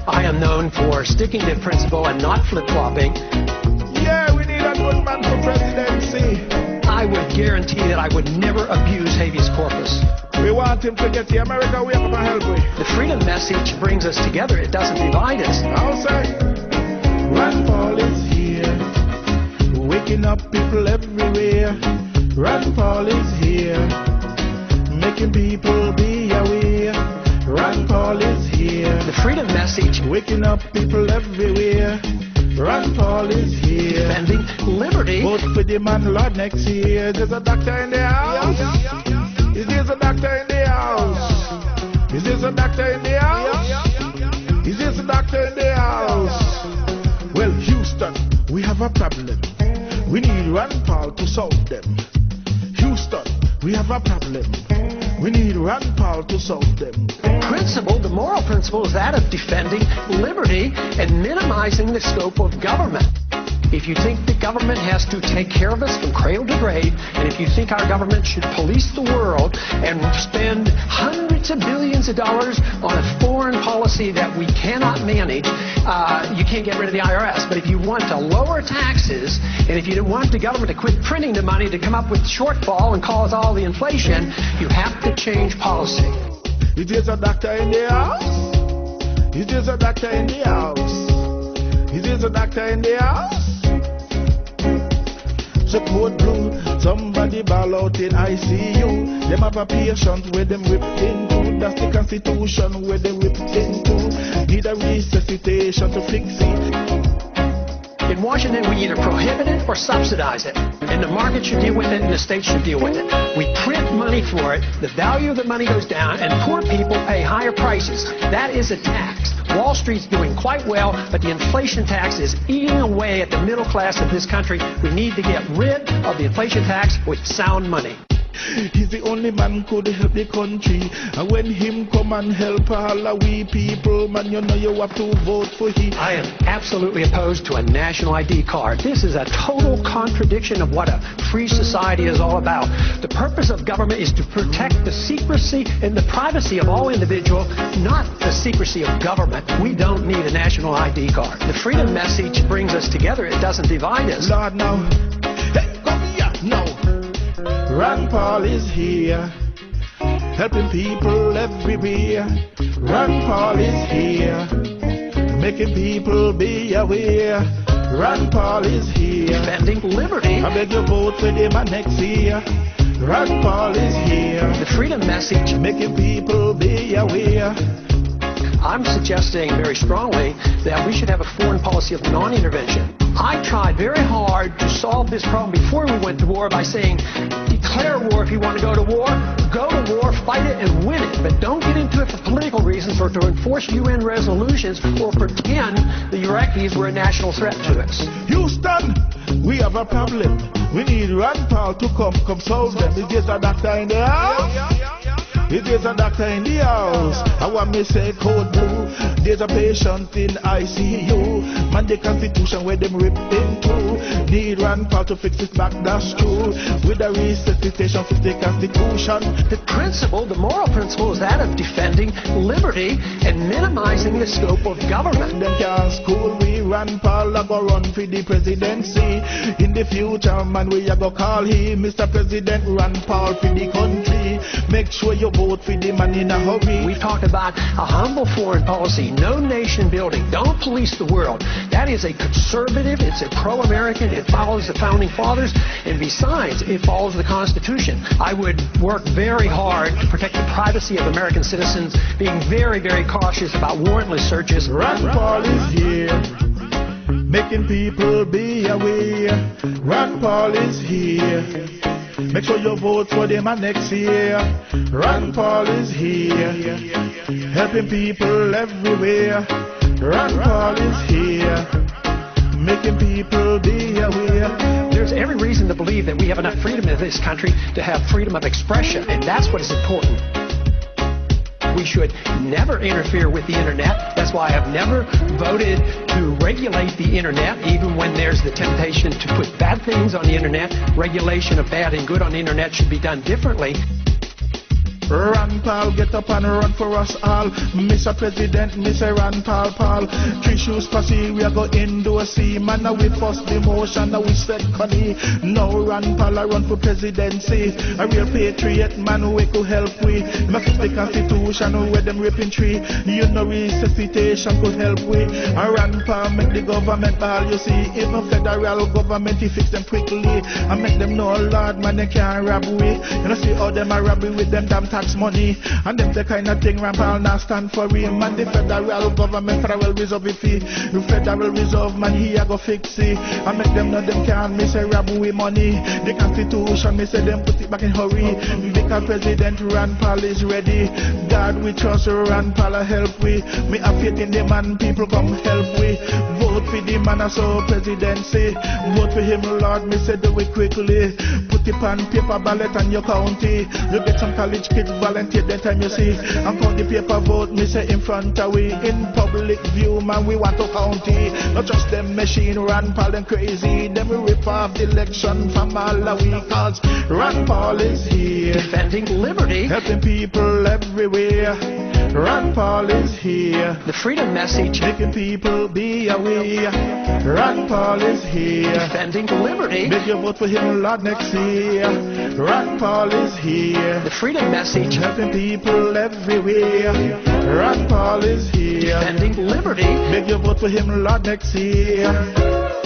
I am known for sticking to principle and not flip-flopping. Yeah, we need a good man for presidency. I would guarantee that I would never abuse habeas corpus. We want him to get the America way up and help we. The freedom message brings us together. It doesn't divide us. I'll say, Rand Paul is here, waking up people everywhere. Rand Paul is here, making people be aware. Rand Paul is here, The freedom message waking up people everywhere. Rand Paul is here, defending liberty. vote for the man Lord next year. There's a doctor in the house. Is there a doctor in the house? Is there a doctor in the house? Is there a doctor in the house? Well, Houston, we have a problem. We need Rand Paul to solve them. Houston, we have a problem. We need Rand Paul to solve them. Principle, the moral principle, is that of defending liberty and minimizing the scope of government. If you think the government has to take care of us from cradle to grave, and if you think our government should police the world and spend hundreds of billions of dollars on a foreign policy that we cannot manage, you can't get rid of the IRS. But if you want to lower taxes, and if you want the government to quit printing the money to come up with shortfall and cause all the inflation, you have to change policy. Is there a doctor in the house? Is there a doctor in the house? Is there a doctor in the house? Support blue, somebody ball out in ICU. Them have a patient where them whipped into. That's the constitution where they whipped into. Need a resuscitation to fix it. In Washington, we either prohibit it or subsidize it. And the market should deal with it and the state should deal with it. We print money for it, the value of the money goes down, and poor people pay higher prices. That is a tax. Wall Street's doing quite well, but the inflation tax is eating away at the middle class of this country. We need to get rid of the inflation tax with sound money. He's the only man could help the country. And when him come and help all of we people, man, you know you have to vote for him. I am absolutely opposed to a national ID card. This is a total contradiction of what a free society is all about. The purpose of government is to protect the secrecy and the privacy of all individuals, not the secrecy of government. We don't need a national ID card. The freedom message brings us together. It doesn't divide us. Lord, now, hey, come here, now. Rand Paul is here, helping people everywhere. Rand Paul is here, making people be aware. Rand Paul is here, Defending liberty. I beg you vote for them next year. Rand Paul is here, The freedom message. making people be aware. I'm suggesting very strongly that we should have a foreign policy of non-intervention. I tried very hard to solve this problem before we went to war by saying, declare war if you want to go to war, fight it and win it, but don't get into it for political reasons or to enforce UN resolutions or pretend the Iraqis were a national threat to us. Houston, we have a problem. We need Rand Paul to come solve them. Is there a doctor in the house? Is there a doctor in the house? I want me say code blue. There's a patient in ICU. Man, the constitution where them ripped into. Need Rand Paul to fix it back, that's true. With a resuscitation, fix the constitution. The principle, the moral principle, is that of defending liberty and minimizing the scope of government. Them can't school we. Rand Paul a go run for the presidency. In the future, man, we a go call him Mr. President Rand Paul for the country. Make sure you vote for the man in a hurry. We talked about a humble foreign policy, no nation building, don't police the world. That is a conservative, it's a pro-American, it follows the founding fathers, and besides, it follows the Constitution. I would work very hard to protect the privacy of American citizens, being very, very cautious about warrantless searches. Rand Paul is here, making people be aware. Rand Paul is here, make sure you vote for them next year. Rand Paul is here, helping people everywhere. Rand Paul is here, making people be aware. There's every reason to believe that we have enough freedom in this country to have freedom of expression, and that's what is important. We should never interfere with the internet. That's why I've never voted to regulate the internet, even when there's the temptation to put bad things on the internet. Regulation of bad and good on the internet should be done differently. Ron Paul, get up and run for us all. Mr. President, Mr. Ron Paul, Paul. Three shoes Posse, we are go see. Man, now we first the motion, now we second. Now Ron Paul a run for presidency. A real patriot man who could help we. Make the constitution where them ripping tree. You know resuscitation could help we. And Ron Paul make the government ball, you see. Even federal government, he fix them quickly. And make them know, Lord, man, they can't rob we. You know see how them are robbing with them damn tax money. And them the kind of thing Ron Paul not stand for him. And the federal government, federal reserve fee. The federal reserve man, he a go fix it. And make them know them can't miss a rob we money. The constitution, me say them put it back in hurry. Because President Ron Paul is ready. God we trust, Ron Paul help we. Me have faith in the man, people come help we. Vote for the man so presidency. Vote for him, Lord, me say do it quickly. Put it on paper ballot on your county. You get some college kids volunteer that time you see. And count the paper vote, me say in front of we. In public view, man, we want to county. Not just them machine, Ron Paul and crazy. Them we rip off the election from all the week. Cause Ron Paul is here. Defending liberty. Helping people everywhere. Ron Paul is here. The freedom message. Making people be aware. Ron Paul is here. Defending liberty. Make your vote for him, Lord, next year. Ron Paul is here. The freedom message. Helping people everywhere. Ron Paul is here. Defending liberty. Make your vote for him, Lord, next year.